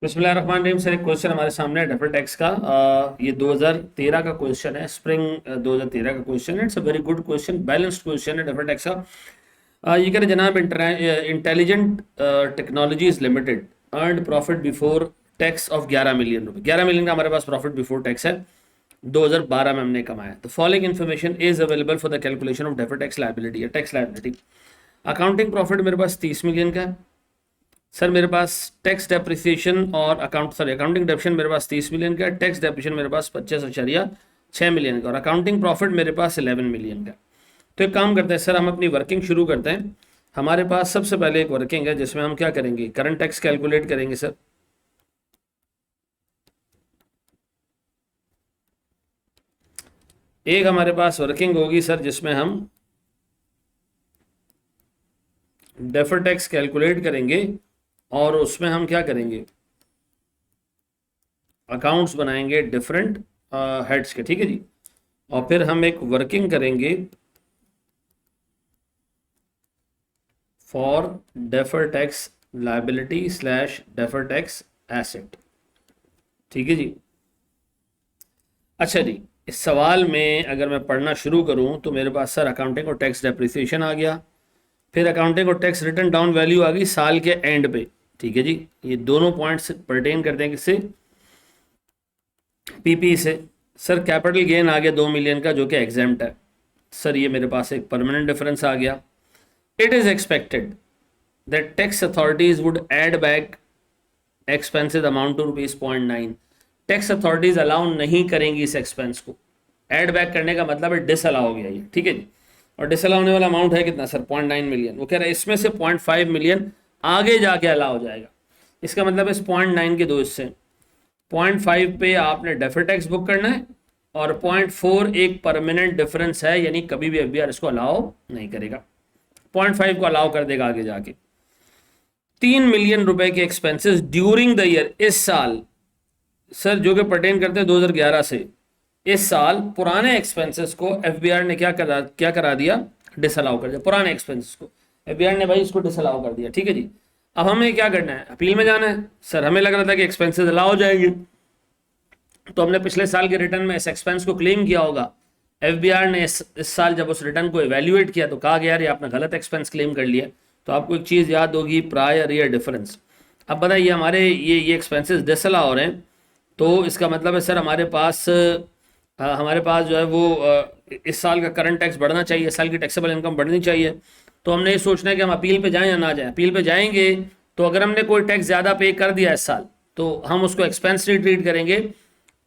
बिस्मिल्लाहिर्रहमानिर्रहीम सर, एक क्वेश्चन हमारे सामने है डेफर टैक्स का। ये 2013 का क्वेश्चन है, स्प्रिंग 2013 का क्वेश्चन है। It's a very good question, balanced question है डेफर टैक्स का। ये कह रहे जनाब, intelligent technologies limited earned profit before tax of 11 million रुपए। 11 मिलियन का हमारे पास प्रॉफिट बिफोर टैक्स है, 2012 में हमने कमाया। तो following information is available for the calculation of defer tax liability या टैक्स लाइबिलिटी। अकाउंटिंग प्रॉफिट मेरे पास 30 मिलियन का है सर। मेरे पास टैक्स डेप्रिसिएशन और अकाउंटिंग डेप्शन मेरे पास 30 मिलियन का, टैक्स डेप्रिसिएशन मेरे पास 25.6 मिलियन का, और अकाउंटिंग प्रॉफिट मेरे पास 11 मिलियन का। तो एक काम करते हैं सर, हम अपनी वर्किंग शुरू करते हैं। हमारे पास सबसे पहले एक वर्किंग है जिसमें हम क्या करेंगे, करंट टैक्स कैलकुलेट करेंगे सर। एक हमारे पास वर्किंग होगी सर जिसमें हम डेफर टैक्स कैलकुलेट करेंगे, और उसमें हम क्या करेंगे, अकाउंट्स बनाएंगे डिफरेंट हेड्स के, ठीक है जी। और फिर हम एक वर्किंग करेंगे for defer tax liability slash defer tax asset, ठीक है जी। अच्छा जी, इस सवाल में अगर मैं पढ़ना शुरू करूं तो मेरे पास सर अकाउंटिंग और टैक्स डेप्रिसिएशन आ गया, फिर अकाउंटिंग और टैक्स रिटर्न डाउन वैल्यू आ गई साल के एंड पे, ठीक है जी। ये दोनों पॉइंट्स परटेन करते हैं किससे, पीपी से। सर कैपिटल गेन आ गया 2 मिलियन का जो कि एग्जेम्प्ट है। सर ये मेरे पास एक परमानेंट डिफरेंस आ गया। It is expected that tax authorities would add back expenses amount to ₹0.9। Tax authorities allow नहीं करेंगी इस एक्सपेंस को। ऐड बैक करने का मतलब है डिस अलाउ हो गया ये, ठीक है जी। और डिस अलाउ होने वाला अमाउंट है कितना सर, 0.9 मिलियन। वो कह रहा है इसमें से 0.5 मिलियन आगे जाके अलाउ हो जाएगा। इसका मतलब इस 0.9 के दो हिस्से, 0.5 पे आपने डेफर टैक्स बुक करना है, और 0.4 एक परमानेंट डिफरेंस है, यानी कभी भी एफबीआर इसको अलाउ नहीं करेगा। 0.5 को अलाउ कर देगा आगे जाके। 3 मिलियन रुपए के एक्सपेंसेस ड्यूरिंग द ईयर, इस साल सर, जो कि पर्टेन करते हैं 2011 से। इस साल पुराने एक्सपेंसेस को एफबीआर ने क्या करा दिया, डिसअलाउ कर दिया। पुराने एक्सपेंसेस को एफबीआर ने भाई इसको डिसअलाउ कर दिया, ठीक है जी। अब हमें क्या करना है, अपील में जाना है। सर हमें लग रहा था कि एक्सपेंसेस अलाउ हो जाएंगे, तो हमने पिछले साल के रिटर्न में इस एक्सपेंस को क्लेम किया होगा। एफबीआर ने इस साल जब उस रिटर्न को इवेल्युएट किया तो कहा गया यार ये आपने गलत एक्सपेंस क्लेम कर लिया। तो आपको एक चीज़ याद होगी, प्रायर ईयर डिफरेंस। अब बताइए हमारे ये एक्सपेंसेस डिसअलाउ हो रहे हैं, तो इसका मतलब है सर हमारे पास जो है वो इस साल का करंट टैक्स बढ़ना चाहिए, इस साल की टैक्सेबल इनकम बढ़नी चाहिए। तो हमने ये सोचना है कि हम अपील पे जाएं या ना जाएं। अपील पे जाएंगे तो अगर हमने कोई टैक्स ज़्यादा पे कर दिया इस साल, तो हम उसको एक्सपेंस नहीं ट्रीट करेंगे,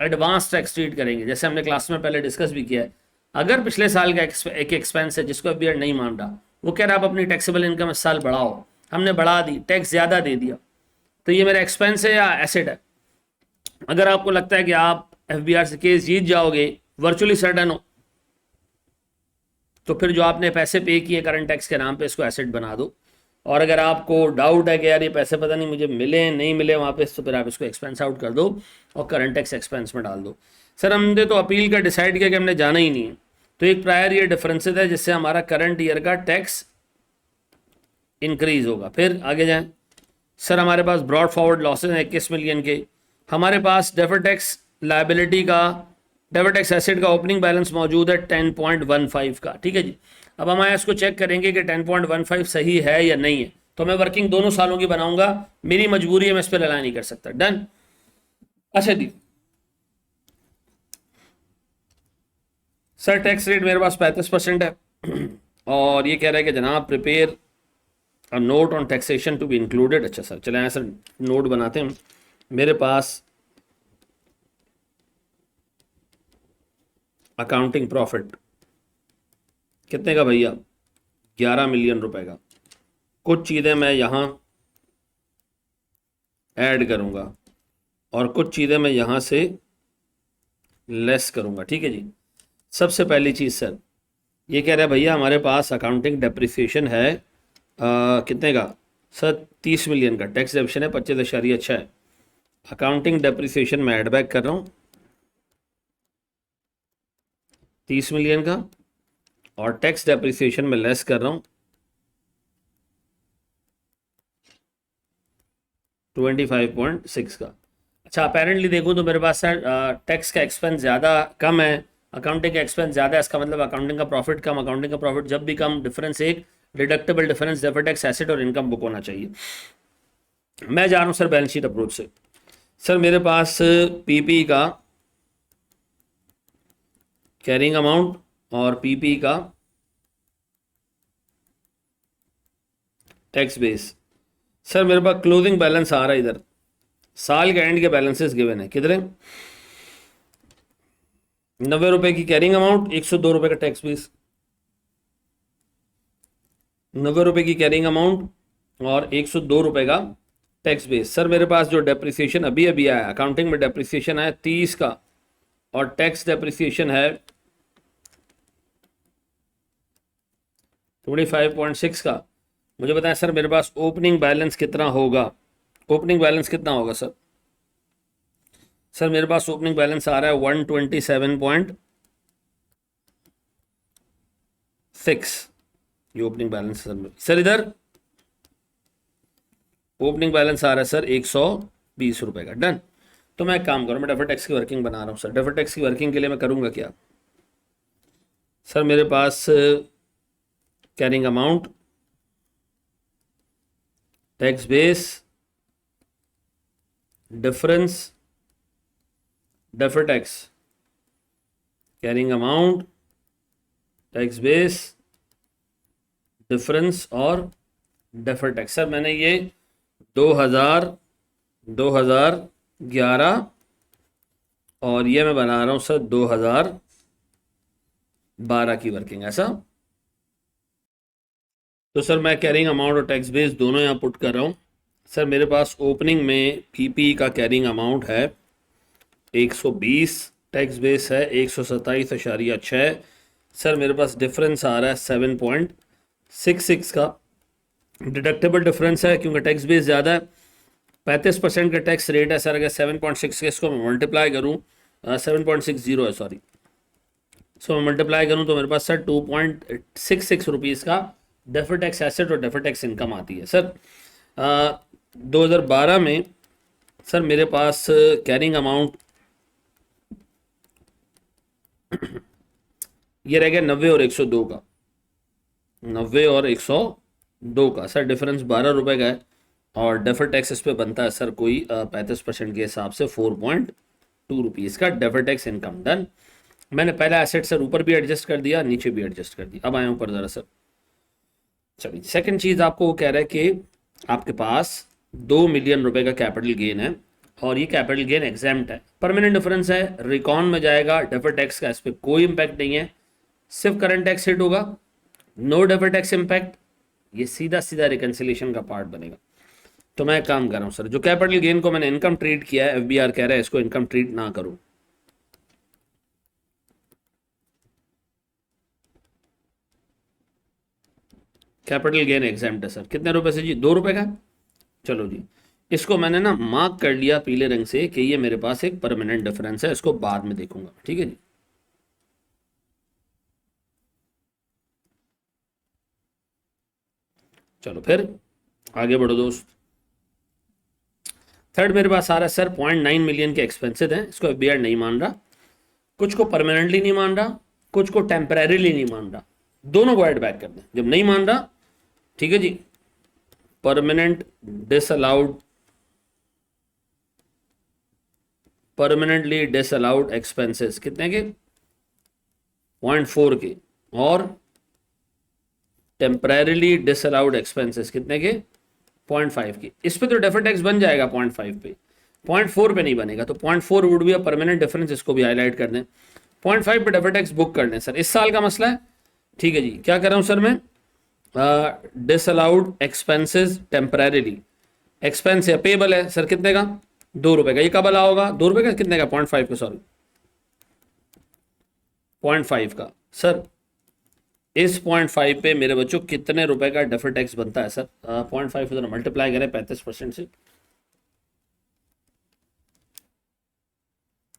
एडवांस टैक्स ट्रीट करेंगे, जैसे हमने क्लास में पहले डिस्कस भी किया है। अगर पिछले साल का एक एक्सपेंस है जिसको एफबीआर नहीं मान रहा, वो कह रहा आप अपनी टैक्सेबल इनकम इस साल बढ़ाओ, हमने बढ़ा दी, टैक्स ज़्यादा दे दिया, तो ये मेरा एक्सपेंस है या एसेट है। अगर आपको लगता है कि आप एफबीआर से केस जीत जाओगे, वर्चुअली सर्टन हो, तो फिर जो आपने पैसे पे किए करंट टैक्स के नाम पे इसको एसेट बना दो। और अगर आपको डाउट है कि यार ये पैसे पता नहीं मुझे मिले नहीं मिले वहाँ पे, तो फिर आप इसको एक्सपेंस आउट कर दो और करंट टैक्स एक्सपेंस में डाल दो। सर हमने तो अपील का डिसाइड किया कि हमने जाना ही नहीं है, तो एक प्रायर ईयर डिफरेंसेस है जिससे हमारा करंट ईयर का टैक्स इंक्रीज होगा। फिर आगे जाएं सर, हमारे पास ब्रॉड फॉरवर्ड लॉसेज हैं 21 मिलियन के। हमारे पास डेफर टैक्स लाइबिलिटी का, डेफर टैक्स एसेट का ओपनिंग बैलेंस मौजूद है 10.15 का, ठीक है जी। अब हम इसको चेक करेंगे कि 10.15 सही है या नहीं है। तो मैं वर्किंग दोनों सालों की बनाऊंगा, मेरी मजबूरी है, मैं इस पर रिलाई नहीं कर सकता। डन। अच्छा जी सर, टैक्स रेट मेरे पास 35% है, और ये कह रहा है कि जनाब prepare a note on taxation to be included. अच्छा सर, चले सर नोट बनाते हैं। मेरे पास अकाउंटिंग प्रॉफिट कितने का भैया, 11 मिलियन रुपए का। कुछ चीज़ें मैं यहाँ ऐड करूँगा और कुछ चीज़ें मैं यहाँ से लेस करूँगा, ठीक है जी। सबसे पहली चीज़ सर, ये कह रहा है भैया हमारे पास अकाउंटिंग डेप्रिसिएशन है कितने का सर, 30 मिलियन का। टैक्स डेप्शन है 25.6 है। अकाउंटिंग डेप्रिसिएशन मैं ऐड बैक कर रहा हूँ 30 मिलियन का, और टैक्स डेप्रिसिएशन में लेस कर रहा हूँ 25.6 का। अच्छा, अपेरेंटली देखूँ तो मेरे पास सर टैक्स का एक्सपेंस ज़्यादा कम है, अकाउंटिंग का एक्सपेंस ज़्यादा है, इसका मतलब अकाउंटिंग का प्रॉफिट कम, अकाउंटिंग का प्रॉफिट जब भी कम, डिफरेंस एक deductible difference deferred tax asset और इनकम बुक होना चाहिए। मैं जा रहा हूँ सर बैलेंस शीट अप्रोच से। सर मेरे पास पीपी का कैरिंग अमाउंट और पीपी का टैक्स बेस। सर मेरे पास क्लोजिंग बैलेंस आ रहा है इधर, साल के एंड के बैलेंसेस गिवन है कितने, 90 रुपए की कैरिंग अमाउंट, 102 रुपए का टैक्स बेस। 90 रुपए की कैरिंग अमाउंट और 102 रुपए का टैक्स बेस। सर मेरे पास जो डेप्रिसिएशन अभी अभी आया, अकाउंटिंग में डेप्रिसिएशन है 30 का और टैक्स डेप्रिसिएशन है 25.6 का। मुझे बताएं सर मेरे पास ओपनिंग बैलेंस कितना होगा, ओपनिंग बैलेंस कितना होगा सर? सर मेरे पास ओपनिंग बैलेंस आ रहा है 127.6, ये ओपनिंग बैलेंस सर इधर ओपनिंग बैलेंस आ रहा है सर 120 रुपए का। डन। तो मैं एक काम करूँ, मैं डेफर्ड टैक्स की वर्किंग बना रहा हूँ सर। डेफर्ड टैक्स की वर्किंग के लिए मैं करूँगा क्या सर, मेरे पास carrying amount, tax base, difference, deferred tax, carrying amount, tax base, difference और डेफर्ड टैक्स। सर मैंने ये 2011 और ये मैं बना रहा हूँ सर 2012 की वर्किंग, ऐसा। तो सर मैं कैरिंग अमाउंट और टैक्स बेस दोनों यहाँ पुट कर रहा हूँ। सर मेरे पास ओपनिंग में पीपी का कैरिंग अमाउंट है 120, टैक्स बेस है 127.6। सर मेरे पास डिफरेंस आ रहा है 7.66 का, डिडक्टेबल डिफरेंस है क्योंकि टैक्स बेस ज़्यादा है, 35% का टैक्स रेट है सर। अगर 7.6 के इसको मैं मल्टीप्लाई करूँ, 7.60 है सॉरी, सो मैं मल्टीप्लाई करूँ तो मेरे पास सर 2.66 रुपीज़ का डेफर्ड टैक्स एसेट और डेफर्ड टैक्स इनकम आती है सर। 2012 में सर मेरे पास कैरिंग अमाउंट ये रह गया 90 और 102 का, 90 और 102 का सर, डिफरेंस 12 रुपए का है और डेफर्ड टैक्स इस पे बनता है सर कोई 35% के हिसाब से 4.2 रुपीज़ का डेफर्ड टैक्स इनकम। डन। मैंने पहला एसेट सर ऊपर भी एडजस्ट कर दिया, नीचे भी एडजस्ट कर दिया। अब आए ऊपर ज़रा सर। चलिए सेकंड चीज़ आपको वो कह रहा है कि आपके पास 2 मिलियन रुपए का कैपिटल गेन है और ये कैपिटल गेन एग्जाम्प्ट है, परमानेंट डिफरेंस है, रिकॉन में जाएगा, डेफर्ड टैक्स का इस पर कोई इंपैक्ट नहीं है, सिर्फ करंट टैक्स हिट होगा, नो डेफर्ड टैक्स इंपैक्ट, ये सीधा सीधा रिकन्सिलेशन का पार्ट बनेगा। तो मैं एक काम कर रहा हूँ सर, जो कैपिटल गेन को मैंने इनकम ट्रीट किया है, एफबीआर कह रहा है इसको इनकम ट्रीट ना करूँ। कैपिटल गेन एग्जाम्प्ट है सर, कितने रुपए से जी? 2 रुपए का। चलो जी, इसको मैंने ना मार्क कर लिया पीले रंग से कि ये मेरे पास एक परमानेंट डिफरेंस है, इसको बाद में देखूंगा, ठीक है जी। चलो फिर आगे बढ़ो दोस्त। थर्ड मेरे पास आ रहा है सर 0.9 मिलियन के एक्सपेंसेस हैं, इसको एफबीआर नहीं मान रहा, कुछ को परमानेंटली नहीं मान रहा, कुछ को टेम्परेरीली नहीं मान रहा, दोनों को ऐड बैक कर दें। जब नहीं मान रहा, ठीक है जी, permanent disallowed, permanently disallowed expenses कितने के? 0.4 के, और टेम्परेरीली डिसअलाउड एक्सपेंसेस कितने के? 0.5 के। इस पे तो डेफर्ड टैक्स बन जाएगा 0.5 पे, 0.4 पे नहीं बनेगा, तो 0.4 would be a permanent difference, इसको भी हाईलाइट कर दें। 0.5 पे डेफर्ड टैक्स बुक कर दें सर, इस साल का मसला है, ठीक है जी। क्या कर रहा हूं सर मैं? डिसअलाउड एक्सपेंसेस टेम्परेरीली, एक्सपेंस है पेबल है सर, कितने का? 2 रुपए का। ये कब अला होगा? 2 रुपए का, कितने का? 0.5 का, सॉरी 0.5 का। सर इस 0.5 पे मेरे बच्चों कितने रुपए का डेफर्ड टैक्स बनता है सर? 0.5 इधर मल्टीप्लाई करें 35% से,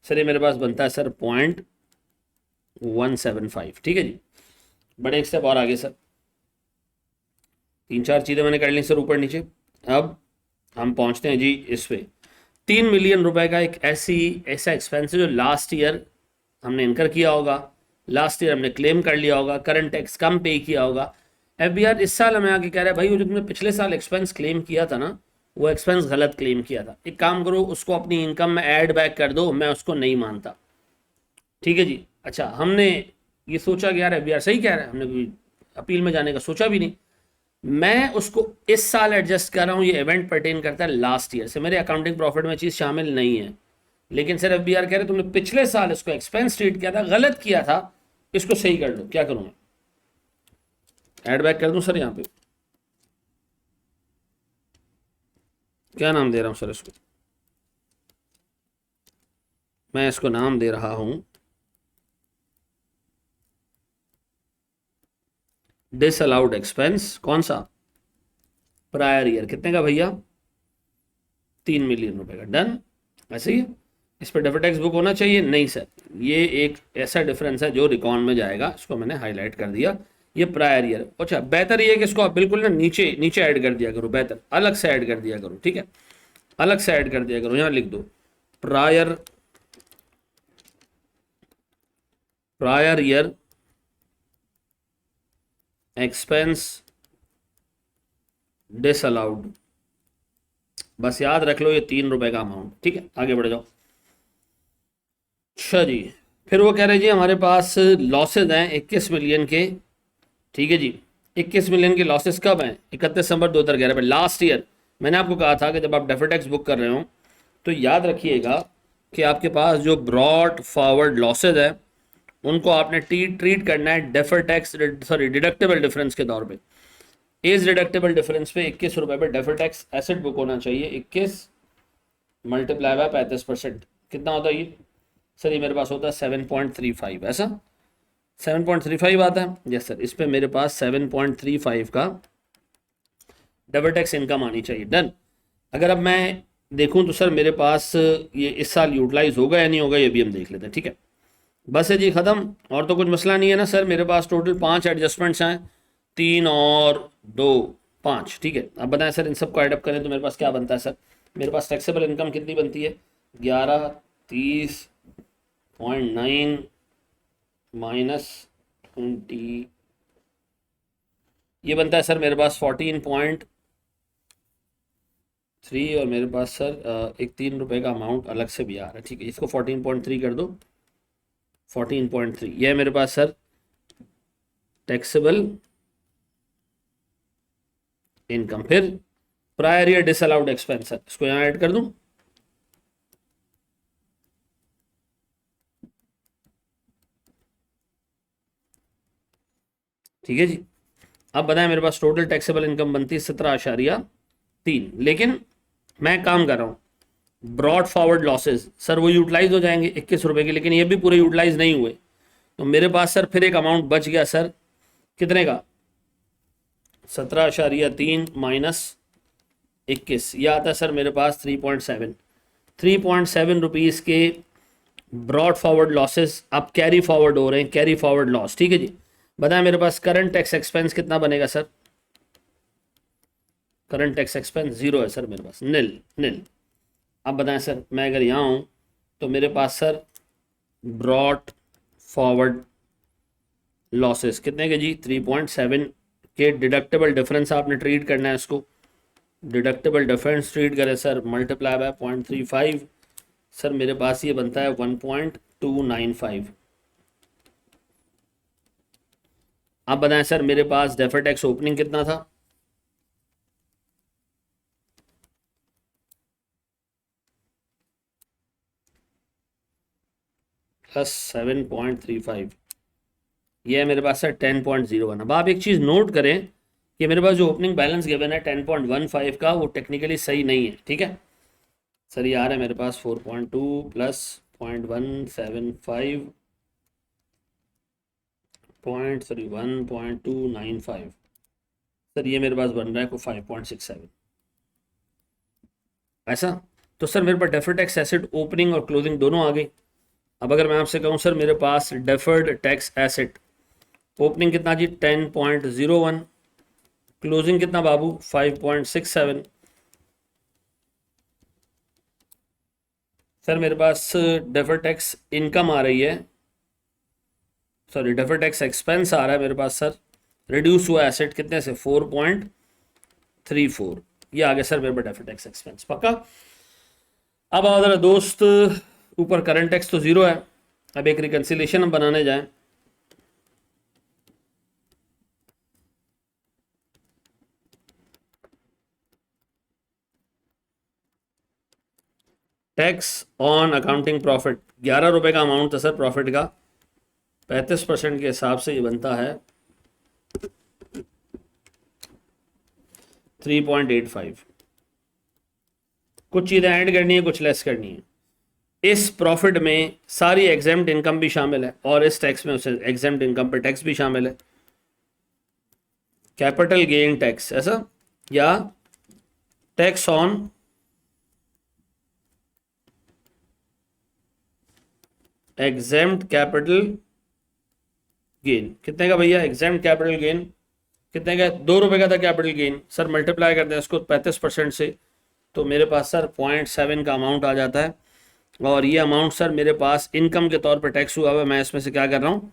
सर ये मेरे पास बनता है सर 0.175, ठीक है जी। बड़े एक स्टेप और आगे सर, 3-4 चीजें मैंने कर ली सर ऊपर नीचे। अब हम पहुंचते हैं जी इस पे। 3 मिलियन रुपए का एक ऐसा एक्सपेंस है जो लास्ट ईयर हमने इनकर किया होगा, लास्ट ईयर हमने क्लेम कर लिया होगा, करंट टैक्स कम पे किया होगा। एफबीआर इस साल हमें आके कह रहा है भाई वो जो तुमने पिछले साल एक्सपेंस क्लेम किया था ना, वो एक्सपेंस गलत क्लेम किया था, एक काम करो उसको अपनी इनकम में ऐड बैक कर दो, मैं उसको नहीं मानता। ठीक है जी। अच्छा, हमने ये सोचा कि यार एफबीआर सही कह रहा है, हमने कोई अपील में जाने का सोचा भी नहीं। मैं उसको इस साल एडजस्ट कर रहा हूँ, ये इवेंट पर्टेन करता है लास्ट ईयर से, मेरे अकाउंटिंग प्रॉफिट में चीज़ शामिल नहीं है। लेकिन सर एफबीआर कह रहे तुमने पिछले साल इसको एक्सपेंस ट्रीट किया था, गलत किया था, इसको सही कर दो। क्या करूँ मैं? ऐड बैक कर दूं सर यहाँ पे? क्या नाम दे रहा हूँ सर इसको? मैं इसको नाम दे रहा हूं डिसअलाउड एक्सपेंस। कौन सा? Prior year. कितने का भैया? 3 मिलियन रुपए का। डन। ऐसे ही इस पर डेफर टैक्स बुक होना चाहिए? नहीं सर, ये एक ऐसा डिफरेंस है जो रिकॉर्ड में जाएगा, इसको मैंने हाईलाइट कर दिया। ये प्रायर ईयर। अच्छा, बेहतर ये है कि इसको आप बिल्कुल ना नीचे नीचे ऐड कर दिया करो, बेहतर अलग से ऐड कर दिया करो। ठीक है, अलग से ऐड कर दिया करो। यहां लिख दो prior prior year expense disallowed. बस याद रख लो ये 3 रुपए का अमाउंट। ठीक है, आगे बढ़ जाओ। अच्छा जी, फिर वो कह रहे जी हमारे पास लॉसेज हैं 21 मिलियन के। ठीक है जी, 21 मिलियन के लॉसेस कब हैं? 31 दिसंबर 2011 पे, लास्ट ईयर। मैंने आपको कहा था कि जब आप डेफर टैक्स बुक कर रहे हो तो याद रखिएगा कि आपके पास जो ब्रॉड फॉरवर्ड लॉसेज है उनको आपने ट्रीट करना है defer tax, sorry deductible difference के तौर पे। एज डिडक्टेबल डिफरेंस पे 21 रुपए पे डेफर टैक्स एसेट बुक होना चाहिए। 21 मल्टीप्लाई बाय 35%, कितना होता है ये? सर ये मेरे पास होता है 7.35। ऐसा 7.35 आता है? यस सर, इस पे मेरे पास 7.35 का डबल टैक्स इनकम आनी चाहिए। डन। अगर अब मैं देखूं तो सर मेरे पास ये इस साल यूटिलाइज होगा या नहीं होगा, ये भी हम देख लेते हैं। ठीक है, बस है जी, ख़त्म। और तो कुछ मसला नहीं है ना सर? मेरे पास टोटल 5 एडजस्टमेंट्स हैं, 3 और 2, 5। ठीक है, अब बताएं सर इन सबको एडअप करें तो मेरे पास क्या बनता है सर? मेरे पास टैक्सेबल इनकम कितनी बनती है? 1130.9 -20, ये बनता है सर मेरे पास 14.3। और मेरे पास सर एक 3 रुपए का अमाउंट अलग से भी आ रहा है। ठीक है, इसको 14.3 कर दो। 14.3 ये है मेरे पास सर टैक्सेबल इनकम। फिर प्रायर ईयर डिसअलाउड एक्सपेंस है, इसको यहाँ ऐड कर दूं। ठीक है जी, अब बताएं मेरे पास टोटल टैक्सेबल इनकम बनती है 17.3। लेकिन मैं काम कर रहा हूँ ब्रॉड फॉरवर्ड लॉसेस, सर वो यूटिलाइज हो जाएंगे 21 रुपए के, लेकिन ये भी पूरे यूटिलाइज नहीं हुए। तो मेरे पास सर फिर एक अमाउंट बच गया सर, कितने का? 17.3 -21, यह आता है सर मेरे पास 3.7 रुपीज़ के ब्रॉड फॉरवर्ड लॉसेस अब कैरी फॉरवर्ड हो रहे हैं, कैरी फॉरवर्ड लॉस। ठीक है जी, बताएं मेरे पास करंट टैक्स एक्सपेंस कितना बनेगा sir? Current tax expense zero है सर मेरे पास, नील नील। अब बताएं सर, मैं अगर यहाँ हूँ तो मेरे पास सर ब्रॉड फॉरवर्ड लॉसेस कितने के जी? 3.7 के। डिडक्टेबल डिफरेंस आपने ट्रीट करना है इसको, डिडक्टेबल डिफरेंस ट्रीट करें सर, मल्टीप्लाई बाय 0.35। सर मेरे पास ये बनता है 1.295। अब बताएं सर मेरे पास डेफर टैक्स ओपनिंग कितना था? +7.35, ये है मेरे पास सर 10.01। अब आप एक चीज़ नोट करें कि मेरे पास जो ओपनिंग बैलेंस गिवन है 10.15 का, वो टेक्निकली सही नहीं है। ठीक है सर, ये आ रहा है मेरे पास 4.2 प्लस 0.175 1.295। सर ये मेरे पास बन रहा है को 5.67। ऐसा? तो सर मेरे पास डेफर्ड टैक्स एसेट ओपनिंग और क्लोजिंग दोनों आ गई। अब अगर मैं आपसे कहूँ सर मेरे पास डेफर्ड टैक्स एसेट ओपनिंग कितना जी? 10.01, क्लोजिंग कितना बाबू? 5.67। सर मेरे पास डेफर टैक्स इनकम आ रही है, सॉरी डेफर टैक्स एक्सपेंस आ रहा है मेरे पास सर, रिड्यूस हुआ एसेट कितने से 4.34, ये आ गया सर मेरे पास डेफर टैक्स एक्सपेंस। पक्का। अब आओ जरा दोस्त, ऊपर करंट टैक्स तो जीरो है, अब एक रिकंसिलेशन हम बनाने जाएं। टैक्स ऑन अकाउंटिंग प्रॉफिट 11 रुपए का अमाउंट था सर प्रॉफिट का, 35% के हिसाब से ये बनता है 3.85। कुछ चीज़ें ऐड करनी है, कुछ लेस करनी है। इस प्रॉफिट में सारी एग्जेम्प्ट इनकम भी शामिल है और इस टैक्स में उसे एग्जेम्प्ट इनकम पर टैक्स भी शामिल है। कैपिटल गेन टैक्स ऐसा, या tax on exempt capital gain, कितने का भैया एग्जेम्प्ट कैपिटल गेन कितने का? 2 रुपए का था कैपिटल गेन सर, मल्टीप्लाई करते हैं इसको 35% से, तो मेरे पास सर 0.7 का अमाउंट आ जाता है। और ये अमाउंट सर मेरे पास इनकम के तौर पर टैक्स हुआ हुआ, मैं इसमें से क्या कर रहा हूँ,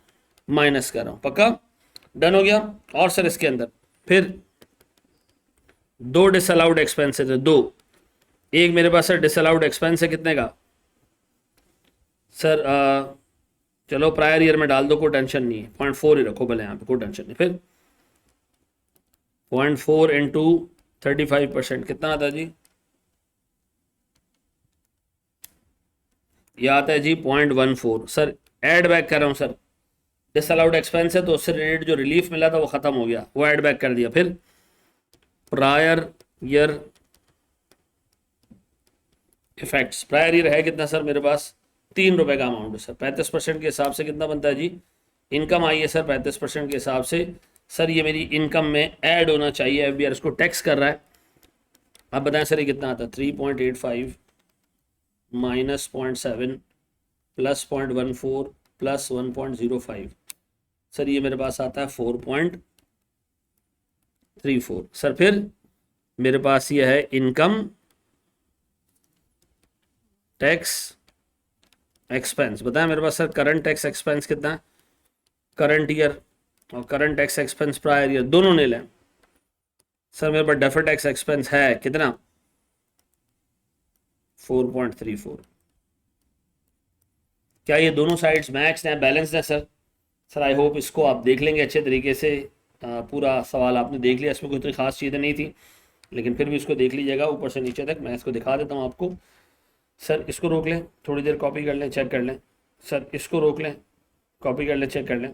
माइनस कर रहा हूँ। पक्का, डन हो गया। और सर इसके अंदर फिर 2 डिसअलाउड एक्सपेंसेस है, 2। एक मेरे पास सर डिसअलाउड एक्सपेंस है कितने का सर, चलो प्रायर ईयर में डाल दो, कोई टेंशन नहीं है, 0.4 ही रखो भले यहाँ पे, कोई टेंशन नहीं। फिर 0.4 इंटू 35% कितना आता है जी, ये आता है जी 0.14। सर ऐड बैक कर रहा हूँ सर, डिसअलाउड एक्सपेंस है तो उससे रिलेटेड जो रिलीफ मिला था वो खत्म हो गया, वो ऐड बैक कर दिया। फिर prior year effects, prior year है कितना सर मेरे पास, 3 रुपए का अमाउंट है सर, 35% के हिसाब से कितना बनता है जी, इनकम आई है सर 35% के हिसाब से। सर ये मेरी इनकम में ऐड होना चाहिए, एफबीआर इसको टैक्स कर रहा है। अब बताएं सर ये कितना आता है, 3.85 माइनस 0.7 प्लस 0.14 प्लस 1.05, सर ये मेरे पास आता है 4.34। सर फिर मेरे पास ये है इनकम टैक्स एक्सपेंस, बताएं मेरे पास सर करंट टैक्स एक्सपेंस कितना है, करंट ईयर और current tax expense prior year दोनों ने लें। सर मेरे पास डेफर टैक्स एक्सपेंस है कितना, 4.34। क्या ये दोनों साइड्स मैच हैं, बैलेंस हैं सर? सर आई होप इसको आप देख लेंगे अच्छे तरीके से। पूरा सवाल आपने देख लिया, इसमें कोई इतनी खास चीज़ें नहीं थी, लेकिन फिर भी इसको देख लीजिएगा ऊपर से नीचे तक। मैं इसको दिखा देता हूँ आपको। सर इसको रोक लें, थोड़ी देर कॉपी कर लें, चेक कर लें। सर इसको रोक लें, कॉपी कर लें, चेक कर लें।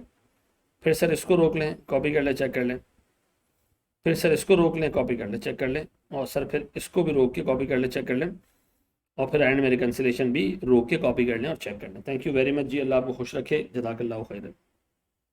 फिर सर इसको रोक लें, कॉपी कर लें, चेक कर लें। फिर सर इसको रोक लें, कॉपी कर लें, चेक कर लें। और सर फिर इसको भी रोक के कॉपी कर लें, चेक कर लें। और फिर एंड में रिकंसिलेशन भी रोक के कॉपी कर लें और चेक कर लें। थैंक यू वेरी मच जी, अल्लाह आपको खुश रखे, जज़ाकल्लाहु खैरन।